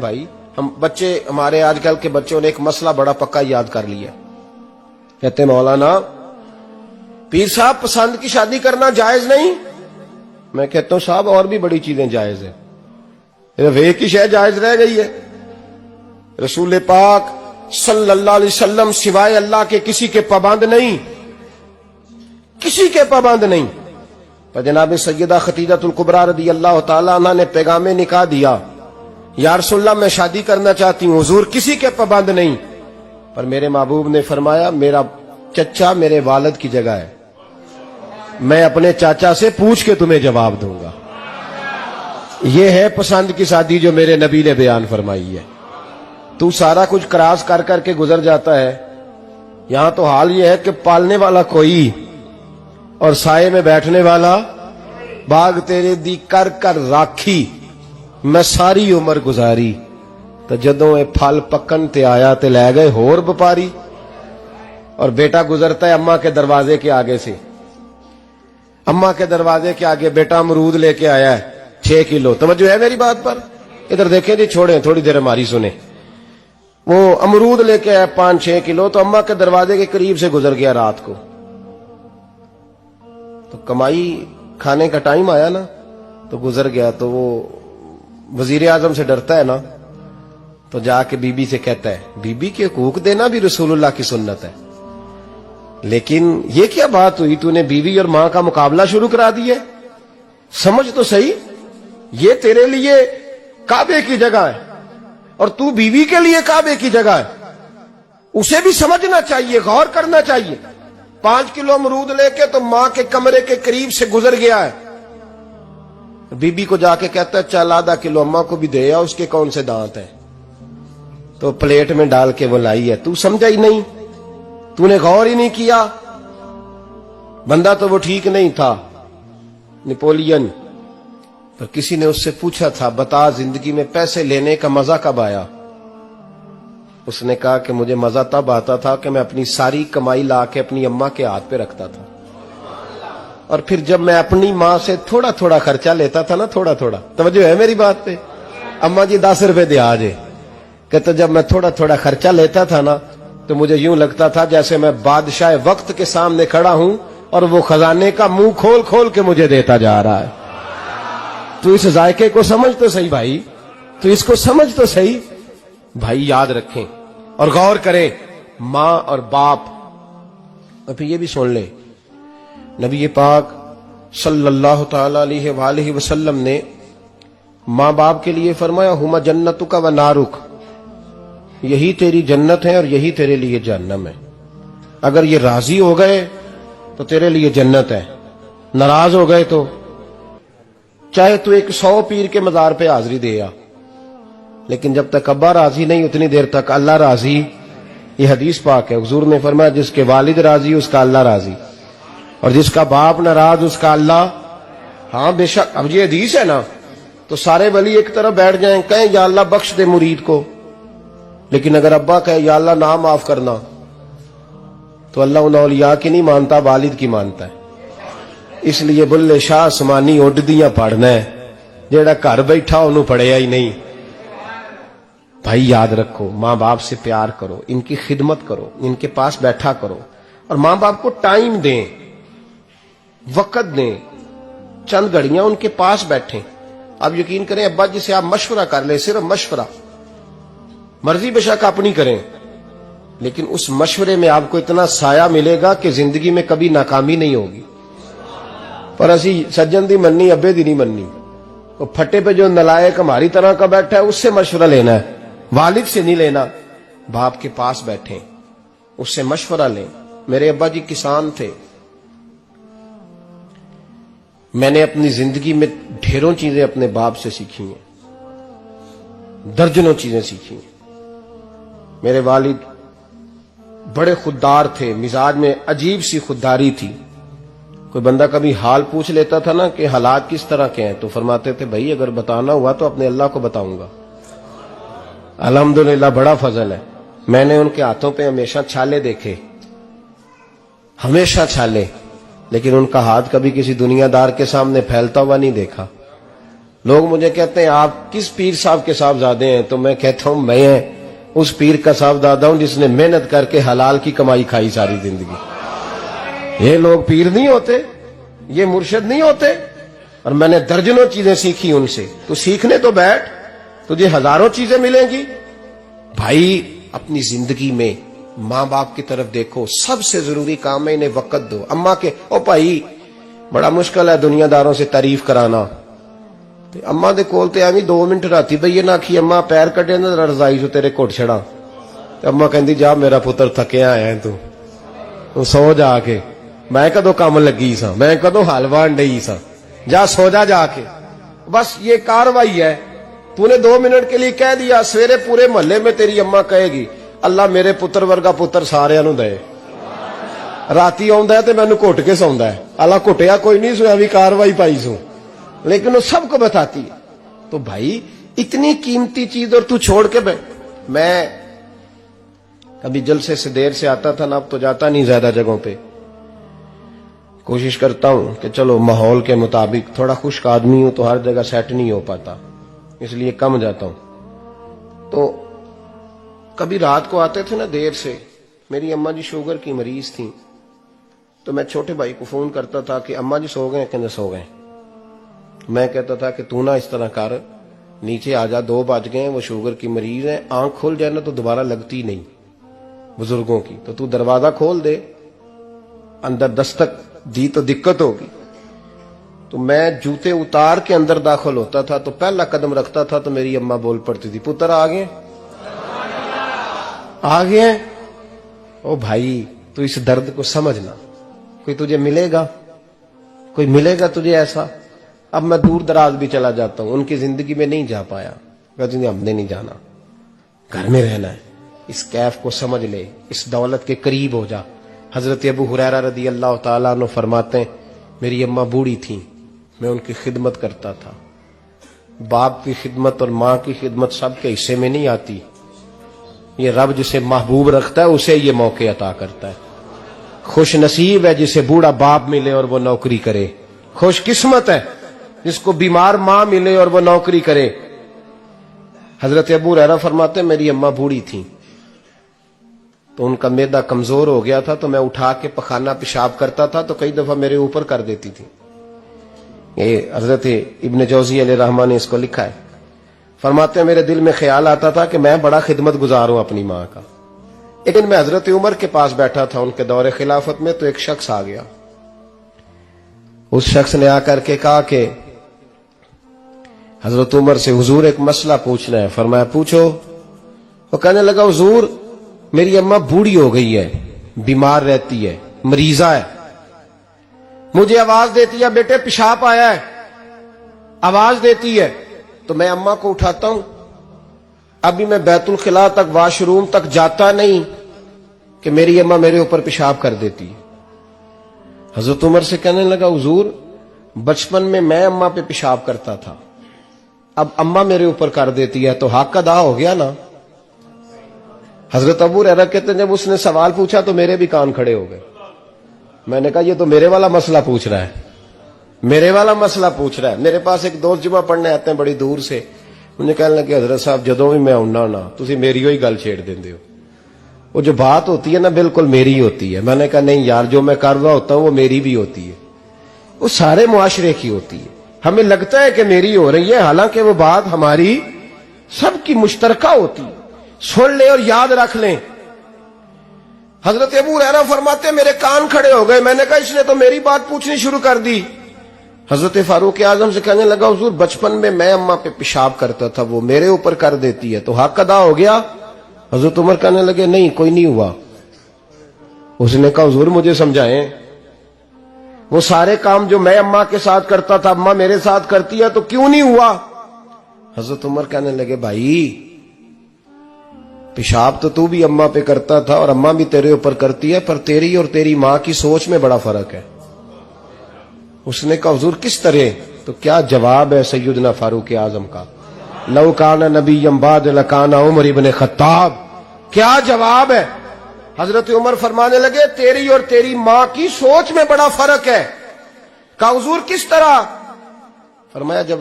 بھائی. ہم بچے, ہمارے آج کل کے بچوں نے ایک مسئلہ بڑا پکا یاد کر لیا. کہتے ہیں مولانا پیر صاحب پسند کی شادی کرنا جائز نہیں. میں کہتا ہوں صاحب اور بھی بڑی چیزیں جائز ہیں, صرف ایک ہی شے جائز رہ گئی ہے. رسول پاک صلی اللہ علیہ وسلم سوائے اللہ کے کسی کے پابند نہیں, کسی کے پابند نہیں. پر جناب سیدہ خدیجہ الکبریٰ رضی اللہ تعالیٰ عنہ نے پیغام نکاح دیا, یا رسول اللہ میں شادی کرنا چاہتی ہوں. حضور کسی کے پابند نہیں, پر میرے محبوب نے فرمایا میرا چچا میرے والد کی جگہ ہے, میں اپنے چاچا سے پوچھ کے تمہیں جواب دوں گا. یہ ہے پسند کی شادی جو میرے نبی نے بیان فرمائی ہے. تو سارا کچھ کراس کر کر کے گزر جاتا ہے. یہاں تو حال یہ ہے کہ پالنے والا کوئی اور سائے میں بیٹھنے والا. باغ تیرے دی کر کر راکھی میں ساری عمر گزاری, تو جدوں اے پھل پکن تے آیا تے لے گئے ہور بپاری. اور بیٹا گزرتا ہے اماں کے دروازے کے آگے سے, اماں کے دروازے کے آگے بیٹا امرود لے کے آیا ہے 6 کلو. توجہ ہے میری بات پر؟ ادھر دیکھیں جی, چھوڑیں تھوڑی دیر ہماری سنیں. وہ امرود لے کے آیا 5-6 کلو, تو اماں کے دروازے کے قریب سے گزر گیا رات کو. تو کمائی کھانے کا ٹائم آیا نا, تو گزر گیا. تو وہ وزیر اعظم سے ڈرتا ہے نا, تو جا کے بی بی سے کہتا ہے بی بی کے حقوق دینا بھی رسول اللہ کی سنت ہے. لیکن یہ کیا بات ہوئی, تو نے بیوی اور ماں کا مقابلہ شروع کرا دیا. سمجھ تو صحیح, یہ تیرے لیے کعبے کی جگہ ہے اور تو بیوی کے لیے کعبے کی جگہ ہے. اسے بھی سمجھنا چاہیے, غور کرنا چاہیے. 5 کلو امرود لے کے تو ماں کے کمرے کے قریب سے گزر گیا ہے. بی بی کو جا کے کہتا ہے چل آدھا کلو اماں کو بھی دے, اس کے کون سے دانت ہیں. تو پلیٹ میں ڈال کے وہ لائی ہے. تو سمجھا ہی نہیں, تو نے غور ہی نہیں کیا. بندہ تو وہ ٹھیک نہیں تھا, نپولین. تو کسی نے اس سے پوچھا تھا بتا زندگی میں پیسے لینے کا مزہ کب آیا. اس نے کہا کہ مجھے مزہ تب آتا تھا کہ میں اپنی ساری کمائی لا کے اپنی اماں کے ہاتھ پہ رکھتا تھا, اور پھر جب میں اپنی ماں سے تھوڑا تھوڑا خرچہ لیتا تھا نا, تھوڑا تھوڑا. توجہ ہے میری بات پہ؟ اماں جی 10 روپے دے آج. کہتے جب میں تھوڑا تھوڑا خرچہ لیتا تھا نا, تو مجھے یوں لگتا تھا جیسے میں بادشاہ وقت کے سامنے کھڑا ہوں اور وہ خزانے کا منہ کھول کھول کے مجھے دیتا جا رہا ہے. تو اس ذائقے کو سمجھ تو صحیح بھائی, تو اس کو سمجھ تو صحیح بھائی. یاد رکھیں اور غور کریں, ماں اور باپ. اور پھر یہ بھی سن لیں, نبی پاک صلی اللہ تعالی علیہ وآلہ وسلم نے ماں باپ کے لیے فرمایا ہما جنتک و نارک, یہی تیری جنت ہے اور یہی تیرے لیے جہنم ہے. اگر یہ راضی ہو گئے تو تیرے لیے جنت ہے, ناراض ہو گئے تو چاہے تو ایک 100 پیر کے مزار پہ حاضری دے آ, لیکن جب تک ابا راضی نہیں اتنی دیر تک اللہ راضی. یہ حدیث پاک ہے, حضور نے فرمایا جس کے والد راضی اس کا اللہ راضی, اور جس کا باپ ناراض اس کا اللہ. ہاں بے شک. اب یہ حدیث ہے نا, تو سارے ولی ایک طرف بیٹھ جائیں, کہیں یا اللہ بخش دے مرید کو, لیکن اگر ابا کہے یا اللہ نہ معاف کرنا, تو اللہ ان اولیاء کی نہیں مانتا, والد کی مانتا ہے. اس لیے بلے شاہ آسمانی اڈ دیاں پڑھنا ہے, جیڑا گھر بیٹھا انہوں پڑھیا ہی نہیں. بھائی یاد رکھو, ماں باپ سے پیار کرو, ان کی خدمت کرو, ان کے پاس بیٹھا کرو, اور ماں باپ کو ٹائم دیں, وقت دیں, چند گھڑیاں ان کے پاس بیٹھیں. آپ یقین کریں ابا جی سے آپ مشورہ کر لیں, صرف مشورہ, مرضی بے شک اپنی کریں, لیکن اس مشورے میں آپ کو اتنا سایہ ملے گا کہ زندگی میں کبھی ناکامی نہیں ہوگی. پر اسی سجن دی مننی ابے دی نہیں مننی. وہ پھٹے پہ جو نلائق ہماری طرح کا بیٹھا ہے اس سے مشورہ لینا ہے, والد سے نہیں لینا. باپ کے پاس بیٹھیں, اس سے مشورہ لیں. میرے ابا جی کسان تھے, میں نے اپنی زندگی میں ڈھیروں چیزیں اپنے باپ سے سیکھی ہیں, درجنوں چیزیں سیکھی ہیں. میرے والد بڑے خوددار تھے, مزاج میں عجیب سی خودداری تھی. کوئی بندہ کبھی حال پوچھ لیتا تھا نا کہ حالات کس طرح کے ہیں, تو فرماتے تھے بھائی اگر بتانا ہوا تو اپنے اللہ کو بتاؤں گا. الحمدللہ بڑا فضل ہے, میں نے ان کے ہاتھوں پہ ہمیشہ چھالے دیکھے, ہمیشہ چھالے, لیکن ان کا ہاتھ کبھی کسی دنیا دار کے سامنے پھیلتا ہوا نہیں دیکھا. لوگ مجھے کہتے ہیں آپ کس پیر صاحب کے صاحبزادے ہیں، تو میں کہتا ہوں میں اس پیر کا صاحبزادہ ہوں جس نے محنت کر کے حلال کی کمائی کھائی ساری زندگی۔ یہ لوگ پیر نہیں ہوتے، یہ مرشد نہیں ہوتے، اور میں نے درجنوں چیزیں سیکھی ان سے۔ تو سیکھنے تو بیٹھ، تجھے ہزاروں چیزیں ملیں گی۔ بھائی اپنی زندگی میں ماں باپ کی طرف دیکھو، سب سے ضروری کام ہے انہیں وقت دو۔ اماں کے او بھائی بڑا مشکل ہے دنیا داروں سے تعریف کرانا، اماں دے کول تے ایویں 2 منٹ راتی بھئی نہ کھی اماں پیر کٹے نہ رضائی جو تیرے کٹ چھڑا، تے اماں کہندی جا میرا پتر تھکیا ہے تو سو جا کے، میں کدو کام لگی سا، میں کدو حلوا ڈئی سا، جا سو جا کے۔ بس یہ کاروائی ہے، تو نے 2 منٹ کے لیے کہہ دیا، سویرے پورے محلے میں تیری اماں کہے گی اللہ میرے پتر ورگا پتر سارے نو دے، راتی آندا ہے تے مینوں گھٹ کے سوندا ہے، اللہ گھٹیا کوئی نہیں سو بھی کاروائی پائی سو، لیکن وہ سب کو بتاتی ہے۔ تو بھائی اتنی قیمتی چیز اور تو چھوڑ کے میں کبھی جلسے سے دیر سے آتا تھا نا، اب تو جاتا نہیں زیادہ جگہوں پہ، کوشش کرتا ہوں کہ چلو ماحول کے مطابق، تھوڑا خشک آدمی ہوں تو ہر جگہ سیٹ نہیں ہو پاتا، اس لیے کم جاتا ہوں۔ تو کبھی رات کو آتے تھے نا دیر سے، میری اماں جی شوگر کی مریض تھیں، تو میں چھوٹے بھائی کو فون کرتا تھا کہ اماں جی سو گئے کہ سو گئے، میں کہتا تھا کہ تو نہ اس طرح کر، نیچے آ جا، 2 بج گئے، وہ شوگر کی مریض ہے، آنکھ کھل جائے نا تو دوبارہ لگتی نہیں بزرگوں کی، تو دروازہ کھول دے، اندر دستک دی تو دقت ہوگی۔ تو میں جوتے اتار کے اندر داخل ہوتا تھا تو پہلا قدم رکھتا تھا تو میری اماں بول پڑتی تھی پتر آ گئے او بھائی تو اس درد کو سمجھنا، کوئی تجھے ملے گا، کوئی ملے گا تجھے ایسا۔ اب میں دور دراز بھی چلا جاتا ہوں، ان کی زندگی میں نہیں جا پایا، کہتے ہیں ہم نے نہیں جانا، گھر میں رہنا ہے، اس کیف کو سمجھ لے، اس دولت کے قریب ہو جا۔ حضرت ابو ہریرہ رضی اللہ تعالیٰ عنہ فرماتے ہیں میری اماں بوڑھی تھیں، میں ان کی خدمت کرتا تھا۔ باپ کی خدمت اور ماں کی خدمت سب کے حصے میں نہیں آتی، یہ رب جسے محبوب رکھتا ہے اسے یہ موقع عطا کرتا ہے۔ خوش نصیب ہے جسے بوڑھا باپ ملے اور وہ نوکری کرے، خوش قسمت ہے جس کو بیمار ماں ملے اور وہ نوکری کرے۔ حضرت ابو ہریرہ فرماتے ہیں میری اماں بوڑھی تھیں تو ان کا معدہ کمزور ہو گیا تھا، تو میں اٹھا کے پخانہ پیشاب کرتا تھا تو کئی دفعہ میرے اوپر کر دیتی تھی۔ یہ حضرت ابن جوزی علیہ رحمہ نے اس کو لکھا ہے، فرماتے ہیں میرے دل میں خیال آتا تھا کہ میں بڑا خدمت گزار ہوں اپنی ماں کا۔ ایک دن میں حضرت عمر کے پاس بیٹھا تھا ان کے دور خلافت میں، تو ایک شخص آ گیا، اس شخص نے آ کر کے کہا کہ حضرت عمر سے حضور ایک مسئلہ پوچھنا ہے۔ فرمایا پوچھو۔ وہ کہنے لگا حضور میری اماں بوڑھی ہو گئی ہے، بیمار رہتی ہے، مریضہ ہے، مجھے آواز دیتی ہے بیٹے پیشاب آیا ہے، آواز دیتی ہے تو میں اماں کو اٹھاتا ہوں، ابھی میں بیت الخلاء تک واش روم تک جاتا نہیں کہ میری اماں میرے اوپر پیشاب کر دیتی ہے۔ حضرت عمر سے کہنے لگا حضور بچپن میں اماں پہ پیشاب کرتا تھا، اب اماں میرے اوپر کر دیتی ہے تو حق ادا ہو گیا نا۔ حضرت ابو ہریرہ کہتے ہیں جب اس نے سوال پوچھا تو میرے بھی کان کھڑے ہو گئے، میں نے کہا یہ تو میرے والا مسئلہ پوچھ رہا ہے، میرے والا مسئلہ پوچھ رہا ہے۔ میرے پاس ایک دوست جمعہ پڑھنے آتے ہیں بڑی دور سے، مجھے کہنے لگے حضرت صاحب جدوں بھی میں آنا نا تسی میری ہوئی گل چھیڑ دیندے ہو، وہ جو بات ہوتی ہے نا بالکل میری ہوتی ہے۔ میں نے کہا نہیں یار جو میں کر رہا ہوتا ہوں وہ میری بھی ہوتی ہے، وہ سارے معاشرے کی ہوتی ہے، ہمیں لگتا ہے کہ میری ہو رہی ہے حالانکہ وہ بات ہماری سب کی مشترکہ ہوتی ہے۔ سن لے اور یاد رکھ لیں۔ حضرت ابو ہریرہ فرماتے میرے کان کھڑے ہو گئے، میں نے کہا اس نے تو میری بات پوچھنی شروع کر دی۔ حضرت فاروق اعظم سے کہنے لگا حضور بچپن میں اماں پہ پیشاب کرتا تھا، وہ میرے اوپر کر دیتی ہے تو حق ادا ہو گیا۔ حضرت عمر کہنے لگے نہیں کوئی نہیں ہوا۔ اس نے کہا حضور مجھے سمجھائیں، وہ سارے کام جو میں اماں کے ساتھ کرتا تھا اماں میرے ساتھ کرتی ہے تو کیوں نہیں ہوا؟ حضرت عمر کہنے لگے بھائی پیشاب تو بھی اماں پہ کرتا تھا اور اماں بھی تیرے اوپر کرتی ہے، پر تیری اور تیری ماں کی سوچ میں بڑا فرق ہے۔ اس نے کہا حضور کس طرح؟ تو کیا جواب ہے سیدنا فاروق اعظم کا، لو کان نبی بعد لکان عمر ابن خطاب، کیا جواب ہے؟ حضرت عمر فرمانے لگے تیری اور تیری ماں کی سوچ میں بڑا فرق ہے۔ کہا حضور کس طرح؟ فرمایا جب